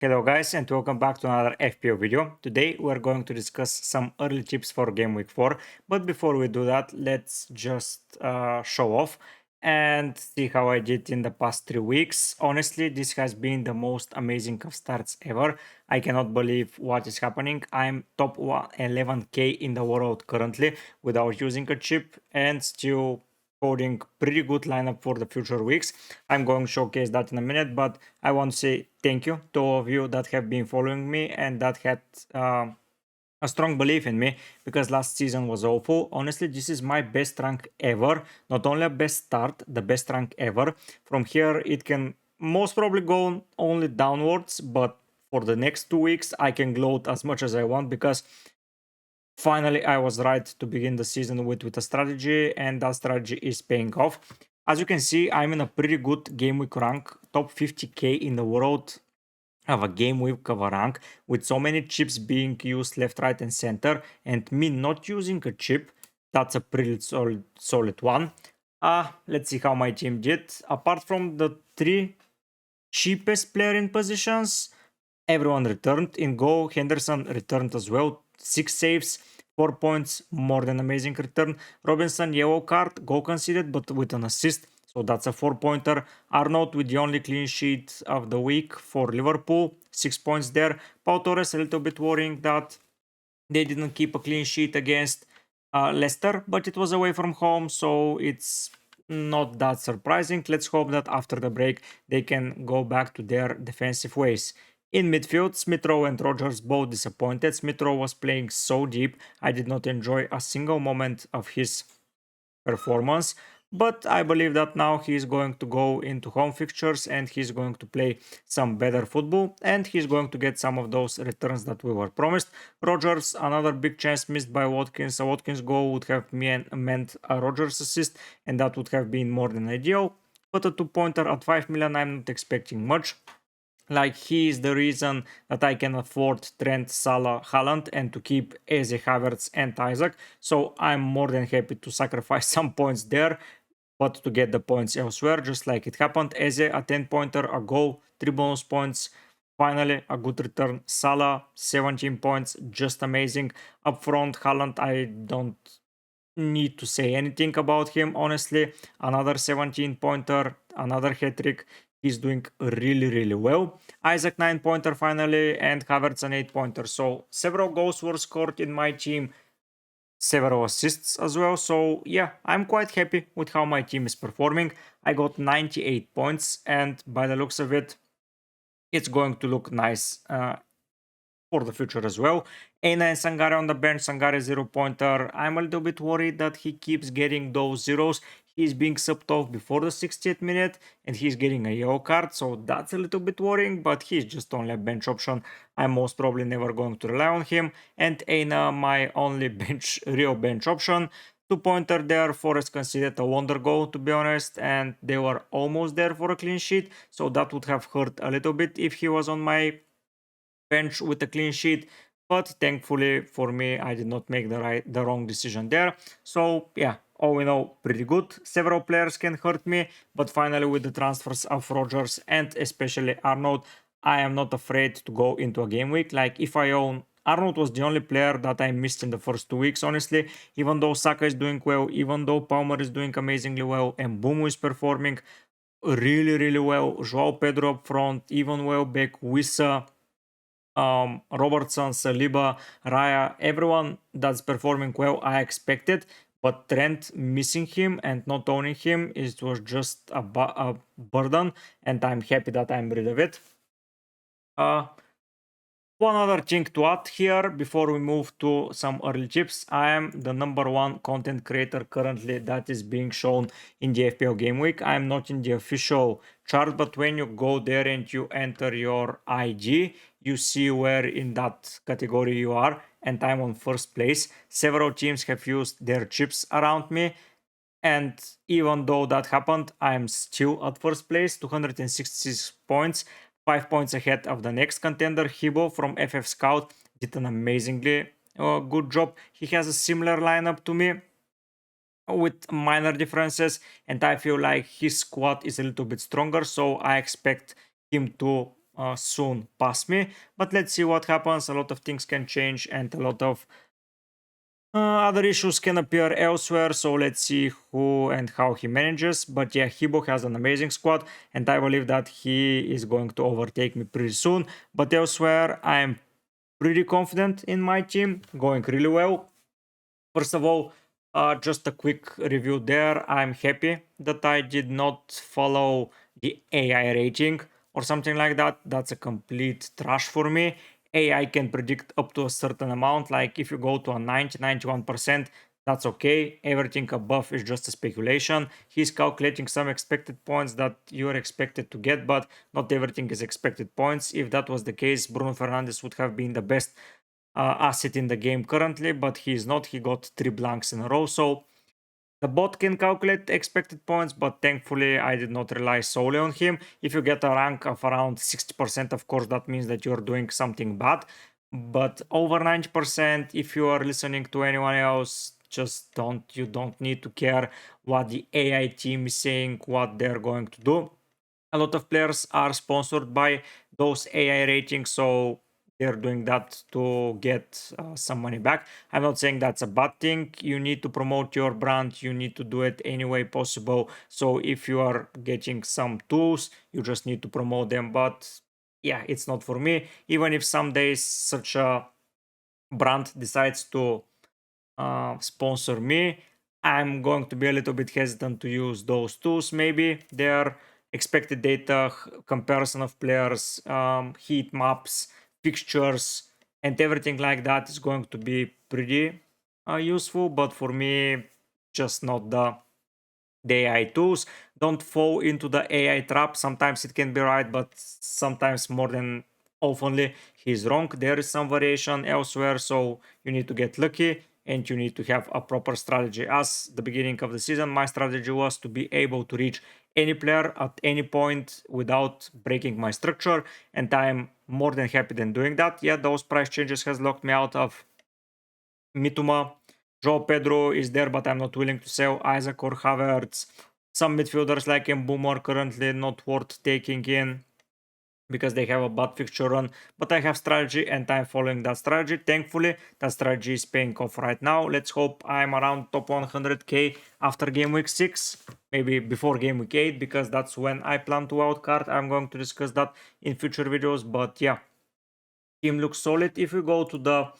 Hello guys and welcome back to another FPL video. Today we're going to discuss some early tips for Game Week 4, but before we do that, let's just show off and see how I did in the past 3 weeks. Honestly, this has been the most amazing of starts ever. I cannot believe what is happening. I'm top 11k in the world currently without using a chip and still holding pretty good lineup for the future weeks. I'm going to showcase that in a minute, but I want to say thank you to all of you that have been following me and that had a strong belief in me, because last season was awful. Honestly, this is my best rank ever. Not only a best start, the best rank ever. From here, it can most probably go only downwards, but for the next 2 weeks, I can gloat as much as I want because finally I was right to begin the season with a strategy, and that strategy is paying off. As you can see, I'm in a pretty good game week rank, top 50k in the world of a game week of a rank, with so many chips being used left, right, and center, and me not using a chip. That's a pretty solid one. Let's see how my team did. Apart from the three cheapest player in positions, everyone returned. In Go, Henderson returned as well. 6 saves, 4 points, more than amazing return. Robinson, yellow card, Go conceded, but with an assist. So that's a 4-pointer. Arnold with the only clean sheet of the week for Liverpool. 6 points there. Pau Torres, a little bit worrying that they didn't keep a clean sheet against Leicester, but it was away from home, so it's not that surprising. Let's hope that after the break they can go back to their defensive ways. In midfield, Smith Rowe and Rogers both disappointed. Smith Rowe was playing so deep, I did not enjoy a single moment of his performance. But I believe that now he's going to go into home fixtures and he's going to play some better football and he's going to get some of those returns that we were promised. Rogers, another big chance missed by Watkins. A Watkins goal would have meant a Rogers assist, and that would have been more than ideal. But a 2-pointer at 5 million, I'm not expecting much. Like, he is the reason that I can afford Trent, Salah, Haaland, and to keep Eze, Havertz, and Isaac. So I'm more than happy to sacrifice some points there, but to get the points elsewhere, just like it happened. Eze, a 10-pointer, a goal, 3 bonus points. Finally, a good return. Salah, 17 points, just amazing. Up front, Haaland, I don't need to say anything about him, honestly. Another 17-pointer, another hat-trick. He's doing really well. Isaac 9-pointer finally, and Havertz an 8-pointer. So several goals were scored in my team, several assists as well. So yeah, I'm quite happy with how my team is performing. I got 98 points, and by the looks of it, it's going to look nice for the future as well. A9 Sangare on the bench, Sangare 0-pointer. I'm a little bit worried that he keeps getting those zeros. He's being subbed off before the 60th minute and he's getting a yellow card, so that's a little bit worrying, but he's just only a bench option. I'm most probably never going to rely on him. And Aina, my only real bench option. 2-pointer there. Forest considered a wonder goal, to be honest, and they were almost there for a clean sheet, so that would have hurt a little bit if he was on my bench with a clean sheet. But thankfully for me, I did not make the wrong decision there. So yeah, all in all, pretty good. Several players can hurt me, but finally with the transfers of Rogers and especially Arnold, I am not afraid to go into a game week. Like, if I own Arnold, was the only player that I missed in the first 2 weeks, honestly. Even though Saka is doing well, even though Palmer is doing amazingly well, and Mbumo is performing really well, Joao Pedro up front, even well back, Wissa, Robertson, Saliba, Raya, everyone that's performing well, I expected. But Trent, missing him and not owning him, it was just a burden, and I'm happy that I'm rid of it. One other thing to add here before we move to some early tips. I am the #1 content creator currently that is being shown in the FPL Game Week. I am not in the official chart, but when you go there and you enter your IG, you see where in that category you are, and I'm on first place. Several teams have used their chips around me, and even though that happened, I'm still at first place, 266 points. 5 points ahead of the next contender. Hibo from FF Scout did an amazingly good job. He has a similar lineup to me with minor differences, and I feel like his squad is a little bit stronger, so I expect him to soon pass me. But let's see what happens. A lot of things can change and a lot of other issues can appear elsewhere, so let's see who and how he manages. But yeah, Hibo has an amazing squad, and I believe that he is going to overtake me pretty soon. But elsewhere, I'm pretty confident in my team, going really well. First of all, just a quick review there. I'm happy that I did not follow the AI rating or something like that. That's a complete trash for me. AI can predict up to a certain amount. Like if you go to a 91%, that's okay. Everything above is just a speculation. He's calculating some expected points that you're expected to get, but not everything is expected points. If that was the case, Bruno Fernandes would have been the best asset in the game currently, but he is not. He got 3 blanks in a row. So the bot can calculate expected points, but thankfully I did not rely solely on him. If you get a rank of around 60%, of course, that means that you're doing something bad. But over 90%, if you are listening to anyone else, just you don't need to care what the AI team is saying, what they're going to do. A lot of players are sponsored by those AI ratings, so they're doing that to get some money back. I'm not saying that's a bad thing. You need to promote your brand, you need to do it any way possible. So if you are getting some tools, you just need to promote them. But yeah, it's not for me. Even if some days such a brand decides to sponsor me, I'm going to be a little bit hesitant to use those tools. Maybe their expected data, comparison of players, heat maps, fixtures, and everything like that is going to be pretty useful. But for me, just not the AI tools. Don't fall into the AI trap. Sometimes it can be right, but sometimes more than oftenly he's wrong. There is some variation elsewhere, so you need to get lucky and you need to have a proper strategy. As the beginning of the season, my strategy was to be able to reach any player at any point without breaking my structure, and I'm more than happy than doing that. Yeah, those price changes has locked me out of Mituma. João Pedro is there, but I'm not willing to sell Isaac or Havertz. Some midfielders like Mbeumo are currently not worth taking in because they have a bad fixture run. But I have strategy and I'm following that strategy. Thankfully, that strategy is paying off right now. Let's hope I'm around top 100k after game week 6, maybe before game week 8, because that's when I plan to wildcard. I'm going to discuss that in future videos. But yeah, team looks solid. If we go to the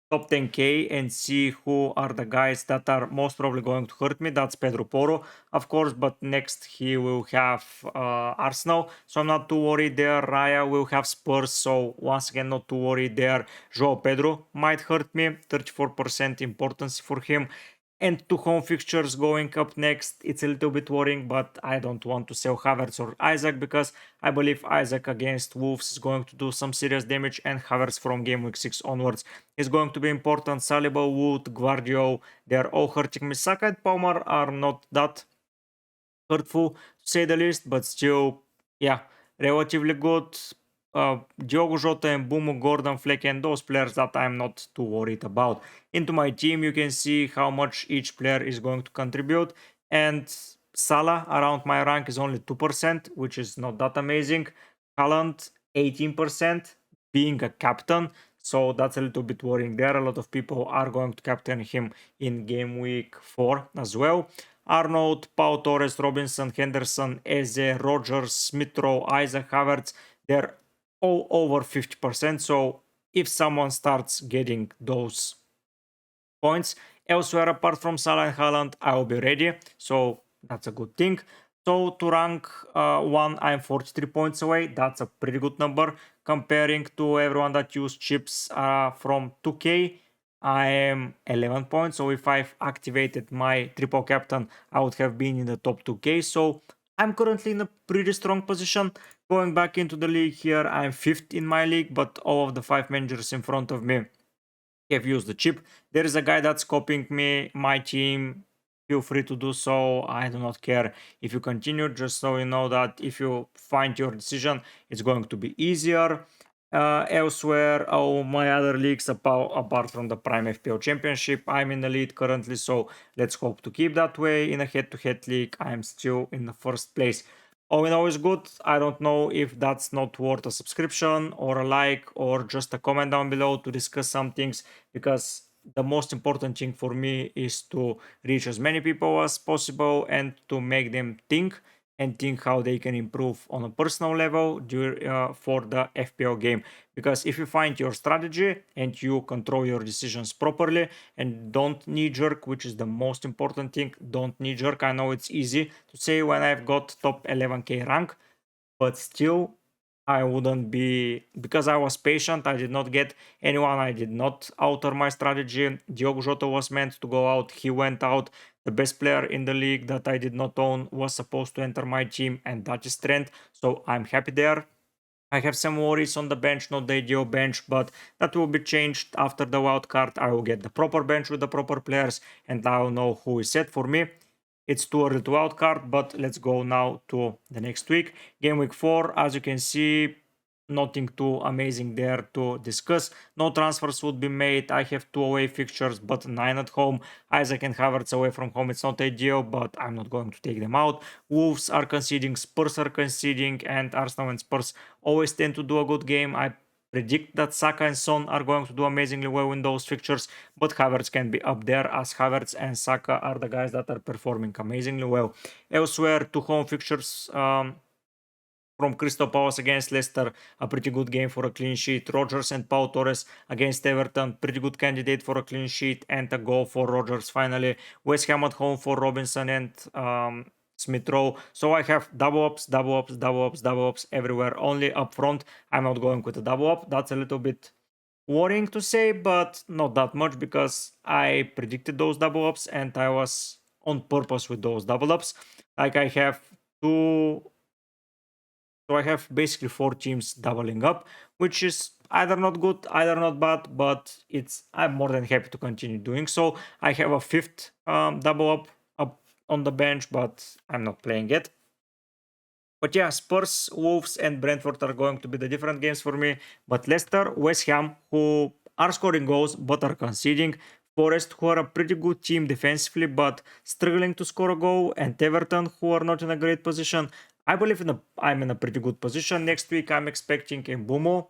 top 10k and see who are the guys that are most probably going to hurt me, that's Pedro Porro, of course, but next he will have Arsenal, so I'm not too worried there. Raya will have Spurs, so once again not too worried there. João Pedro might hurt me, 34% importance for him. And two home fixtures going up next. It's a little bit worrying, but I don't want to sell Havertz or Isaac because I believe Isaac against Wolves is going to do some serious damage, and Havertz from game week 6 onwards is going to be important. Saliba, Wood, Guardiola, they're all hurting me. Saka and Palmer are not that hurtful to say the least, but still, yeah, relatively good. Diogo Jota and Mbeumo, Gordon, Fleck, and those players that I'm not too worried about. Into my team, you can see how much each player is going to contribute, and Salah around my rank is only 2%, which is not that amazing. Haaland 18%, being a captain, so that's a little bit worrying there. A lot of people are going to captain him in game week 4 as well. Arnold, Pau Torres, Robinson, Henderson, Eze, Rogers, Smith-Rowe, Isaac, Havertz, they're all over 50%. So if someone starts getting those points elsewhere apart from Salah and Haaland, I will be ready. So that's a good thing. So to rank 1, I'm 43 points away. That's a pretty good number comparing to everyone that used chips from 2k. I am 11 points. So if I've activated my triple captain, I would have been in the top 2k. So I'm currently in a pretty strong position. Going back into the league here, I'm 5th in my league, but all of the 5 managers in front of me have used the chip. There is a guy that's copying me, my team. Feel free to do so. I do not care if you continue, just so you know that if you find your decision, it's going to be easier. Elsewhere, all my other leagues, apart from the Prime FPL Championship, I'm in the lead currently, so let's hope to keep that way. In a head-to-head league, I'm still in the first place. all in all is good. I don't know if that's not worth a subscription or a like or just a comment down below to discuss some things, because the most important thing for me is to reach as many people as possible and to make them think and think how they can improve on a personal level for the FPL game. Because if you find your strategy and you control your decisions properly and don't knee jerk, which is the most important thing, don't knee jerk. I know it's easy to say when I've got top 11k rank, but still I wouldn't be, because I was patient. I did not get anyone. I did not alter my strategy. Diogo Jota was meant to go out. He went out. The best player in the league that I did not own was supposed to enter my team, and that is Trent. So I'm happy there. I have some worries on the bench, not the ideal bench, but that will be changed after the wild card. I will get the proper bench with the proper players, and I will know who is set for me. It's too early to wild card, but let's go now to the next week. Game week 4, as you can see, nothing too amazing there to discuss. No transfers would be made. I have 2 away fixtures, but 9 at home. Isaac and Havertz away from home, it's not ideal, but I'm not going to take them out. Wolves are conceding, Spurs are conceding, and Arsenal and Spurs always tend to do a good game. I predict that Saka and Son are going to do amazingly well in those fixtures, but Havertz can be up there, as Havertz and Saka are the guys that are performing amazingly well. Elsewhere, 2 home fixtures from Crystal Palace against Leicester, a pretty good game for a clean sheet. Rodgers and Pau Torres against Everton, pretty good candidate for a clean sheet and a goal for Rodgers finally. West Ham at home for Robinson and Smith Rowe. So I have double ups, double ups, double ups, double ups everywhere. Only up front, I'm not going with a double up. That's a little bit worrying to say, but not that much, because I predicted those double ups and I was on purpose with those double ups. Like I have two, so I have basically 4 teams doubling up, which is either not good, either not bad, but I'm more than happy to continue doing so. I have a 5th double up on the bench, but I'm not playing it. But yeah, Spurs, Wolves, and Brentford are going to be the different games for me. But Leicester, West Ham, who are scoring goals but are conceding. Forest, who are a pretty good team defensively but struggling to score a goal. And Everton, who are not in a great position. I believe I'm in a pretty good position. Next week, I'm expecting Mbumo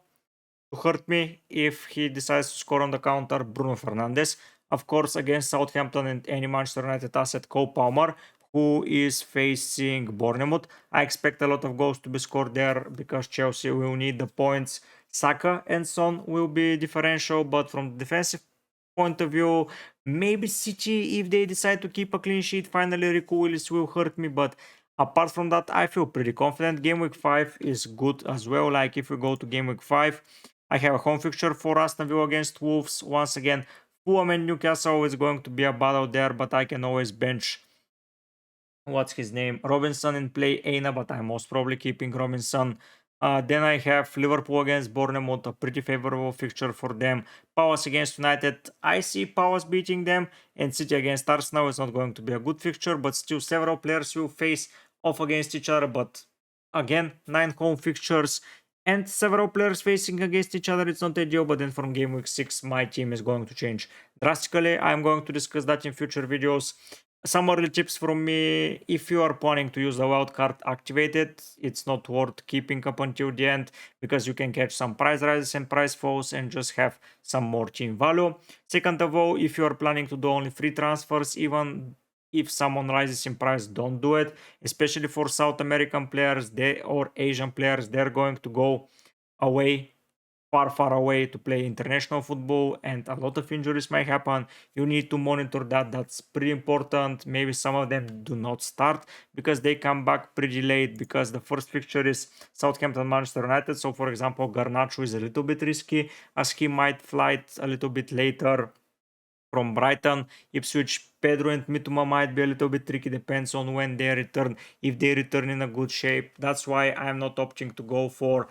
to hurt me if he decides to score on the counter. Bruno Fernandes, of course, against Southampton and any Manchester United asset, Cole Palmer, who is facing Bournemouth. I expect a lot of goals to be scored there because Chelsea will need the points. Saka and Son will be differential, but from the defensive point of view, maybe City, if they decide to keep a clean sheet, finally Rico Willis will hurt me, but apart from that, I feel pretty confident. Game week 5 is good as well. Like if we go to game week 5, I have a home fixture for Aston Villa against Wolves. Once again, Fulham and Newcastle is going to be a battle there, but I can always bench, what's his name, Robinson, and play Aina, but I'm most probably keeping Robinson. Then I have Liverpool against Bournemouth, a pretty favorable fixture for them. Palace against United, I see Palace beating them, and City against Arsenal is not going to be a good fixture, but still several players will face off against each other. But again, 9 home fixtures and several players facing against each other, it's not ideal. But then from game week 6, my team is going to change drastically. I'm going to discuss that in future videos. Some early tips from me: if you are planning to use the wildcard activated, it's not worth keeping up until the end, because you can catch some price rises and price falls and just have some more team value. Second of all, if you are planning to do only free transfers, even if someone rises in price, don't do it, especially for South American players or Asian players. They're going to go away, far away, to play international football, and a lot of injuries might happen. You need to monitor that. That's pretty important. Maybe some of them do not start because they come back pretty late, because the first fixture is Southampton Manchester United. So for example, Garnacho is a little bit risky, as he might flight a little bit later from Brighton. Ipswich, Pedro and Mitoma might be a little bit tricky, depends on when they return, if they return in a good shape. That's why I'm not opting to go for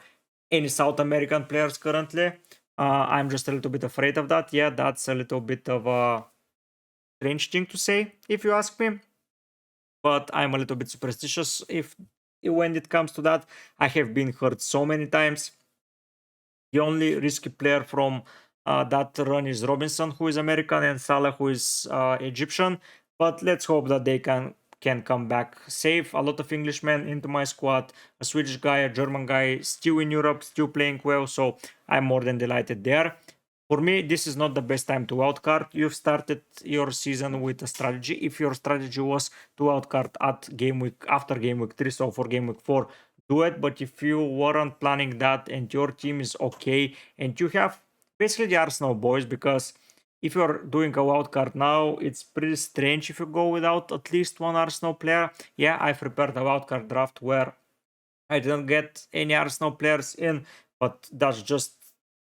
any South American players currently. I'm just a little bit afraid of that. Yeah, that's a little bit of a strange thing to say, if you ask me. But I'm a little bit superstitious when it comes to that. I have been hurt so many times. The only risky player from that run is Robinson, who is American, and Salah, who is Egyptian. But let's hope that they can can come back safe. A lot of Englishmen into my squad, a Swedish guy, a German guy, still in Europe, still playing well, so I'm more than delighted there. For me, this is not the best time to wildcard. You've started your season with a strategy. If your strategy was to wildcard at game week after game week 3, so for game week 4, do it. But if you weren't planning that and your team is okay and you have basically the Arsenal boys, because if you're doing a wildcard now, it's pretty strange if you go without at least one Arsenal player. Yeah, I prepared a wildcard draft where I didn't get any Arsenal players in, but that's just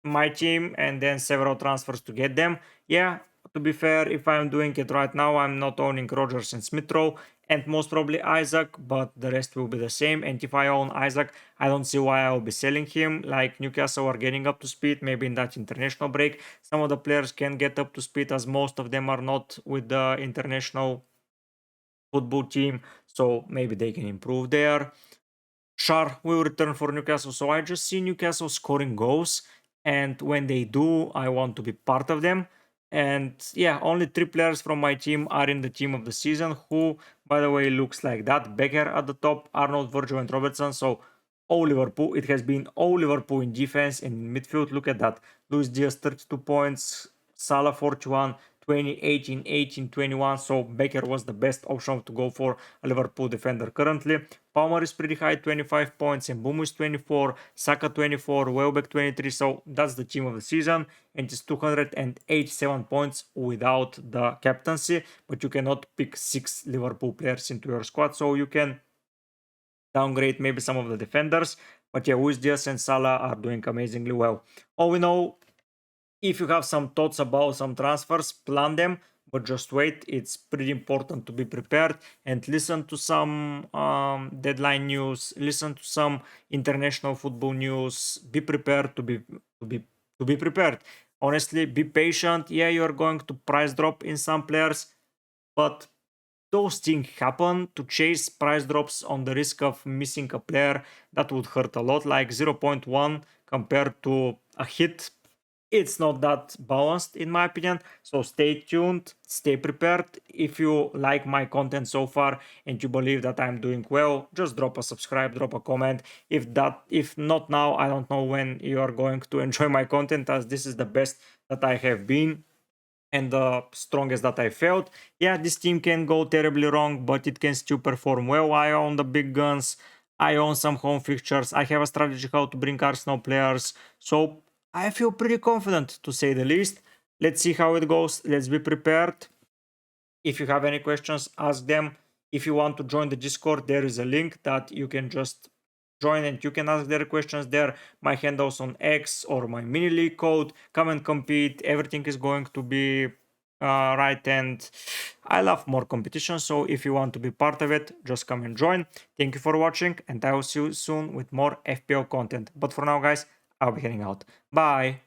my team and then several transfers to get them. Yeah, to be fair, if I'm doing it right now, I'm not owning Rodgers and Smith-Rowe and most probably Isaac, but the rest will be the same. And if I own Isaac, I don't see why I'll be selling him. Like Newcastle are getting up to speed, maybe in that international break. Some of the players can get up to speed as most of them are not with the international football team, so maybe they can improve there. Shar will return for Newcastle, so I just see Newcastle scoring goals, and when they do, I want to be part of them. And yeah, only 3 players from my team are in the team of the season, who, by the way, looks like that. Becker at the top, Arnold, Virgil, and Robertson. So all Liverpool. It has been all Liverpool in defense and in midfield. Look at that. Luis Diaz 32 points, Salah 41, 20, 18, 18, 21. So Becker was the best option to go for a Liverpool defender currently. Palmer is pretty high, 25 points, and Boom is 24, Saka 24, Welbeck 23. So that's the team of the season, and it's 287 points without the captaincy. But you cannot pick 6 Liverpool players into your squad, so you can downgrade maybe some of the defenders. But yeah, Luis Diaz and Salah are doing amazingly well. All in all, if you have some thoughts about some transfers, plan them, but just wait. It's pretty important to be prepared and listen to some deadline news, listen to some international football news. Be prepared to be prepared. Honestly, be patient. Yeah, you're going to price drop in some players, but those things happen. To chase price drops on the risk of missing a player, that would hurt a lot. Like 0.1 compared to a hit, it's not that balanced in my opinion. So stay tuned, stay prepared. If you like my content so far and you believe that I'm doing well, just drop a subscribe, drop a comment. If not now, I don't know when you are going to enjoy my content, as this is the best that I have been and the strongest that I felt. Yeah, this team can go terribly wrong, but it can still perform well. I own the big guns, I own some home fixtures, I have a strategy how to bring Arsenal players, so I feel pretty confident, to say the least. Let's see how it goes, let's be prepared. If you have any questions, ask them. If you want to join the Discord, there is a link that you can just join and you can ask their questions there. My handles on X or my mini league code. Come and compete. Everything is going to be right, and I love more competition. So if you want to be part of it, just come and join. Thank you for watching, and I will see you soon with more FPL content. But for now, guys, I'll be heading out. Bye.